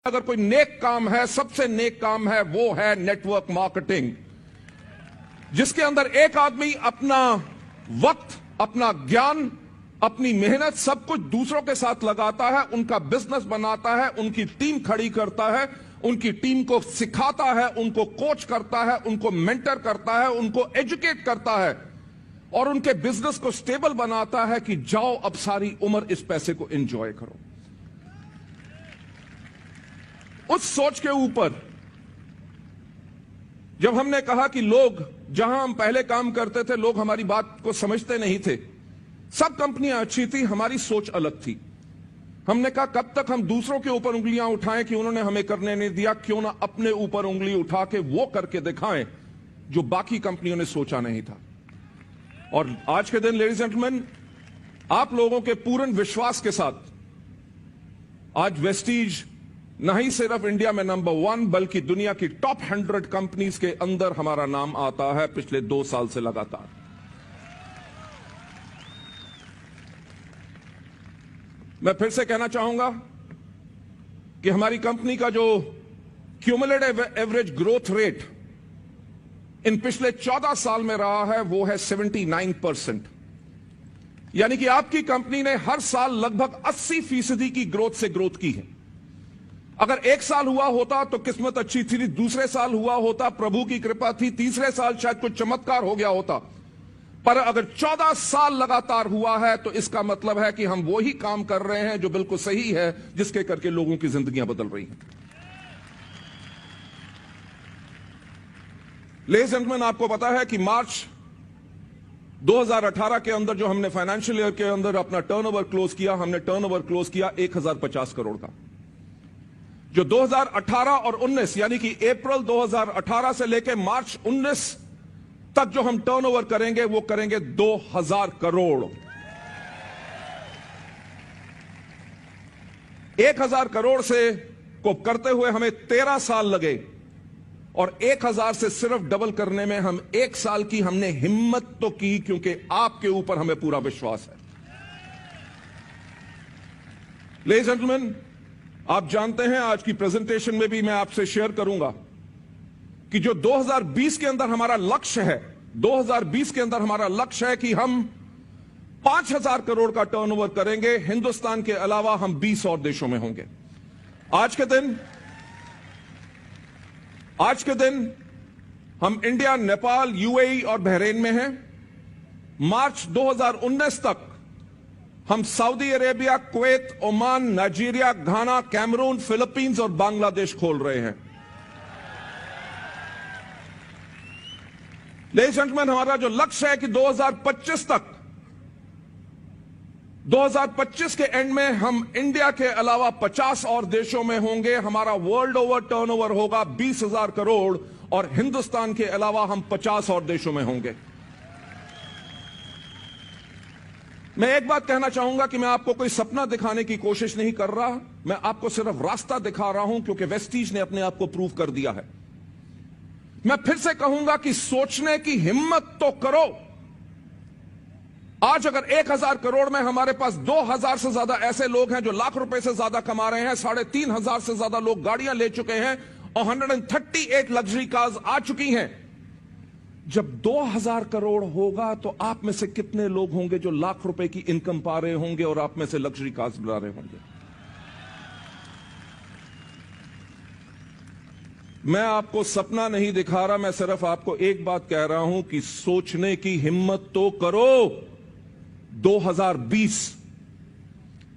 अगर कोई नेक काम है, सबसे नेक काम है वो है नेटवर्क मार्केटिंग, जिसके अंदर एक आदमी अपना वक्त, अपना ज्ञान, अपनी मेहनत सब कुछ दूसरों के साथ लगाता है, उनका बिजनेस बनाता है, उनकी टीम खड़ी करता है, उनकी टीम को सिखाता है, उनको कोच करता है, उनको मेंटर करता है, उनको एजुकेट करता है और उनके बिजनेस को स्टेबल बनाता है कि जाओ अब सारी उम्र इस पैसे को एंजॉय करो। उस सोच के ऊपर जब हमने कहा कि लोग, जहां हम पहले काम करते थे, लोग हमारी बात को समझते नहीं थे, सब कंपनियां अच्छी थी, हमारी सोच अलग थी। हमने कहा कब तक हम दूसरों के ऊपर उंगलियां उठाएं कि उन्होंने हमें करने नहीं दिया, क्यों ना अपने ऊपर उंगली उठा के वो करके दिखाएं जो बाकी कंपनियों ने सोचा नहीं था। और आज के दिन लेडीज जेंटलमैन, आप लोगों के पूर्ण विश्वास के साथ आज वेस्टीज न ही सिर्फ इंडिया में नंबर 1 बल्कि दुनिया की टॉप 100 कंपनीज के अंदर हमारा नाम आता है पिछले 2 साल से लगातार। मैं फिर से कहना चाहूंगा कि हमारी कंपनी का जो cumulative average growth rate in पिछले 14 साल में रहा है वो है 79%, यानी कि आपकी कंपनी ने हर साल लगभग 80% की ग्रोथ की है। अगर एक साल हुआ होता तो किस्मत अच्छी थी, दूसरे साल हुआ होता प्रभु की कृपा थी, तीसरे साल शायद कुछ चमत्कार हो गया होता, पर अगर 14 साल लगातार हुआ है तो इसका मतलब है कि हम वो ही काम कर रहे हैं जो बिल्कुल सही है, जिसके करके लोगों की जिंदगियां बदल रही हैं। लेडीज एंड जेंटलमैन, आपको पता है कि मार्च 2018 के अंदर जो हमने फाइनेंशियल ईयर के अंदर अपना टर्नओवर क्लोज किया, हमने टर्नओवर क्लोज किया 1050 करोड़ का। जो 2018 और 19 यानी कि अप्रैल 2018 से लेकर मार्च 19 तक जो हम टर्नओवर करेंगे वो करेंगे 2000 करोड़। 1000 करोड़ से को करते हुए हमें 13 साल लगे और 1000 से सिर्फ डबल करने में हम 1 साल की हमने हिम्मत तो की, क्योंकि आपके ऊपर हमें पूरा विश्वास है। लेडीज एंड जेंटलमैन, आप जानते हैं आज की प्रेजेंटेशन में भी मैं आपसे शेयर करूंगा कि जो 2020 के अंदर हमारा लक्ष्य है, 2020 के अंदर हमारा लक्ष्य है कि हम 5000 करोड़ का टर्नओवर करेंगे। हिंदुस्तान के अलावा हम 20 और देशों में होंगे। आज के दिन हम इंडिया, नेपाल, यूएई और बहरीन में हैं। मार्च 2019 तक हम Saudi Arabia, Kuwait, Oman, Nigeria, Ghana, Cameroon, Philippines और बांग्लादेश खोल रहे हैं। लेडीज एंड जेंटलमैन, हमारा जो लक्ष्य है कि 2025 तक, 2025 के एंड में हम इंडिया के अलावा 50 और देशों में होंगे। हमारा वर्ल्ड ओवर टर्नओवर होगा 20,000 करोड़ और हिंदुस्तान के अलावा हम 50 और देशों में होंगे। मैं एक बात कहना चाहूंगा कि मैं आपको कोई सपना दिखाने की कोशिश नहीं कर रहा, मैं आपको सिर्फ रास्ता दिखा रहा हूं, क्योंकि वेस्टीज ने अपने आप को प्रूव कर दिया है। मैं फिर से कहूंगा कि सोचने की हिम्मत तो करो। आज अगर 1000 करोड़ में हमारे पास 2000 से ज्यादा ऐसे लोग हैं जो लाख रुपए से ज्यादा कमा रहे हैं, 3500 से ज्यादा लोग गाड़ियां ले चुके हैं और 138 लग्जरी कार्स आ चुकी हैं। जब 2000 करोड़ होगा तो आप में से कितने लोग होंगे जो लाख रुपए की इनकम पा रहे होंगे और आप में से लग्जरी कार्स बुला रहे होंगे? मैं आपको सपना नहीं दिखा रहा, मैं सिर्फ आपको एक बात कह रहा हूं कि सोचने की हिम्मत तो करो। 2020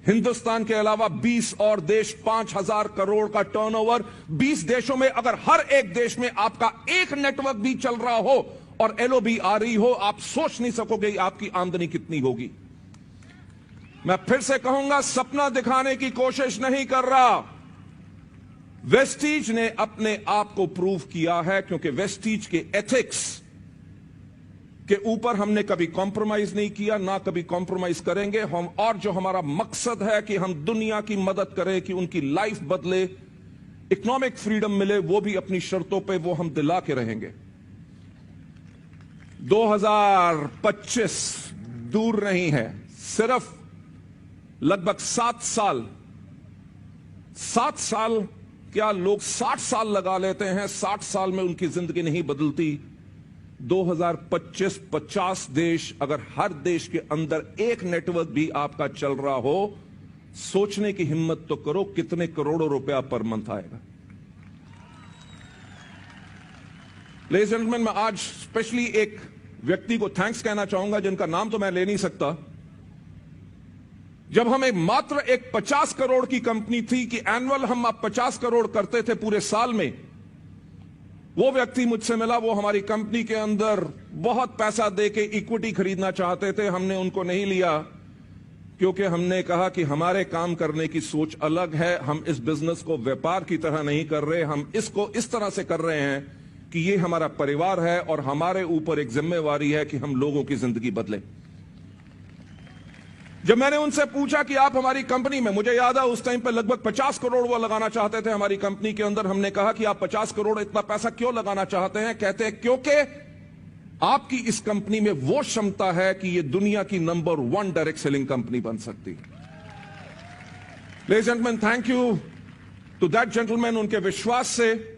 हिंदुस्तान के अलावा 20 और देश, 5000 करोड़ का टर्नओवर। 20 देशों में अगर हर एक देश में आपका एक नेटवर्क भी चल रहा हो और एलओबी आ रही हो, आप सोच नहीं सकोगे आपकी आमदनी कितनी होगी। मैं फिर से कहूंगा, सपना दिखाने की कोशिश नहीं कर रहा। वेस्टीज ने अपने आप को प्रूव किया है, क्योंकि वेस्टीज के एथिक्स के ऊपर हमने कभी कॉम्प्रोमाइज नहीं किया, ना कभी कॉम्प्रोमाइज करेंगे हम। और जो हमारा मकसद है कि हम दुनिया की मदद करें, कि उनकी लाइफ बदले, इकोनॉमिक फ्रीडम मिले, वो भी अपनी शर्तों पे वो हम दिला के रहेंगे। 2025 दूर नहीं है, सिर्फ लगभग 7 साल क्या लोग 60 साल लगा लेते हैं, 60 साल में उनकी जिंदगी नहीं बदलती? 2025 50 देश, अगर हर देश के अंदर एक नेटवर्क भी आपका चल रहा हो, सोचने की हिम्मत तो करो कितने करोड़ों रुपया पर मंथ आएगा। लेडीज एंड जेंटलमैन, मैं आज स्पेशली एक व्यक्ति को थैंक्स कहना चाहूंगा जिनका नाम तो मैं ले नहीं सकता। जब हम मात्र एक 50 करोड़ की कंपनी थी कि एनुअल हम अब 50 करोड़ करते थे पूरे साल में, वो व्यक्ति मुझसे मिला। वो हमारी कंपनी के अंदर बहुत पैसा देके इक्विटी खरीदना चाहते थे। हमने उनको नहीं लिया क्योंकि हमने कहा कि हमारे काम करने की सोच अलग है। हम इस बिजनेस को व्यापार की तरह नहीं कर रहे, हम इसको इस तरह से कर रहे हैं कि ये हमारा परिवार है और हमारे ऊपर एक जिम्मेवारी है कि हम लोगों की जिंदगी बदलें। जब मैंने उनसे पूछा कि आप हमारी कंपनी में, मुझे याद है उस टाइम पे लगभग 50 करोड़ वो लगाना चाहते थे हमारी कंपनी के अंदर। हमने कहा कि आप 50 करोड़ इतना पैसा क्यों लगाना चाहते हैं? कहते हैं क्योंकि आपकी इस कंपनी में वो क्षमता है कि ये दुनिया की नंबर 1 डायरेक्ट सेलिंग कंपनी बन सकती है। Ladies and gentleman, thank you to that gentleman, उनके विश्वास से